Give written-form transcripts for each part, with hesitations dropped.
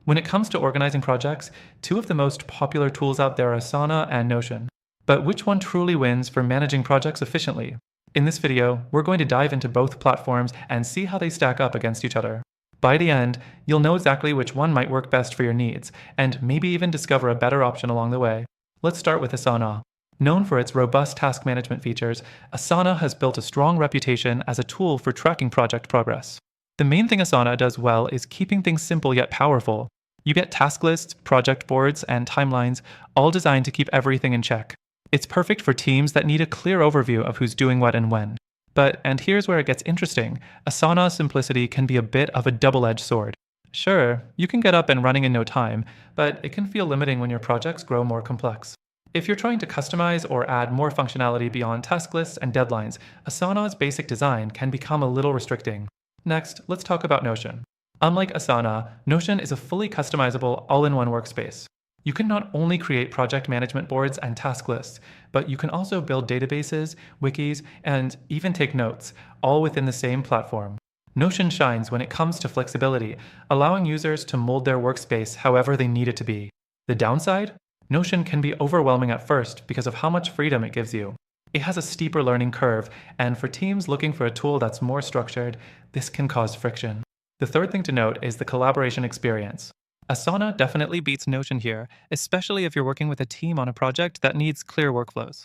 When it comes to organizing projects, two of the most popular tools out there are Asana and Notion. But which one truly wins for managing projects efficiently? In this video, we're going to dive into both platforms and see how they stack up against each other. By the end, you'll know exactly which one might work best for your needs, and maybe even discover a better option along the way. Let's start with Asana. Known for its robust task management features, Asana has built a strong reputation as a tool for tracking project progress. The main thing Asana does well is keeping things simple yet powerful. You get task lists, project boards, and timelines, all designed to keep everything in check. It's perfect for teams that need a clear overview of who's doing what and when. But, and here's where it gets interesting, Asana's simplicity can be a bit of a double-edged sword. Sure, you can get up and running in no time, but it can feel limiting when your projects grow more complex. If you're trying to customize or add more functionality beyond task lists and deadlines, Asana's basic design can become a little restricting. Next, let's talk about Notion. Unlike Asana, Notion is a fully customizable, all-in-one workspace. You can not only create project management boards and task lists, but you can also build databases, wikis, and even take notes, all within the same platform. Notion shines when it comes to flexibility, allowing users to mold their workspace however they need it to be. The downside? Notion can be overwhelming at first because of how much freedom it gives you. It has a steeper learning curve, and for teams looking for a tool that's more structured, this can cause friction. The third thing to note is the collaboration experience. Asana definitely beats Notion here, especially if you're working with a team on a project that needs clear workflows.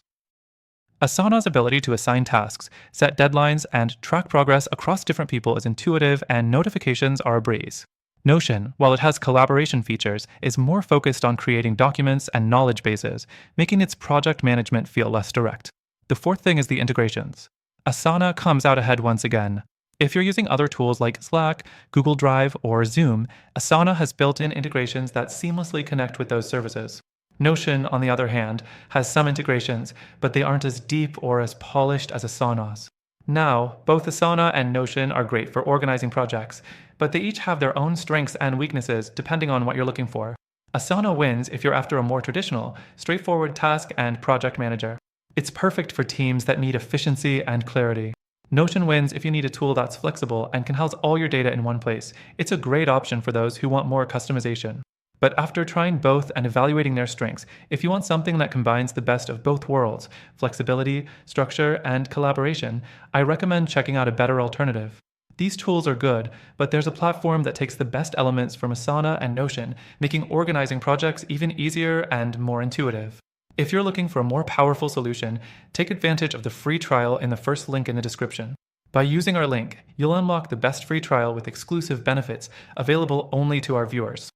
Asana's ability to assign tasks, set deadlines, and track progress across different people is intuitive, and notifications are a breeze. Notion, while it has collaboration features, is more focused on creating documents and knowledge bases, making its project management feel less direct. The fourth thing is the integrations. Asana comes out ahead once again. If you're using other tools like Slack, Google Drive, or Zoom, Asana has built-in integrations that seamlessly connect with those services. Notion, on the other hand, has some integrations, but they aren't as deep or as polished as Asana's. Now, both Asana and Notion are great for organizing projects, but they each have their own strengths and weaknesses depending on what you're looking for. Asana wins if you're after a more traditional, straightforward task and project manager. It's perfect for teams that need efficiency and clarity. Notion wins if you need a tool that's flexible and can house all your data in one place. It's a great option for those who want more customization. But after trying both and evaluating their strengths, if you want something that combines the best of both worlds, flexibility, structure, and collaboration, I recommend checking out a better alternative. These tools are good, but there's a platform that takes the best elements from Asana and Notion, making organizing projects even easier and more intuitive. If you're looking for a more powerful solution, take advantage of the free trial in the first link in the description. By using our link, you'll unlock the best free trial with exclusive benefits available only to our viewers.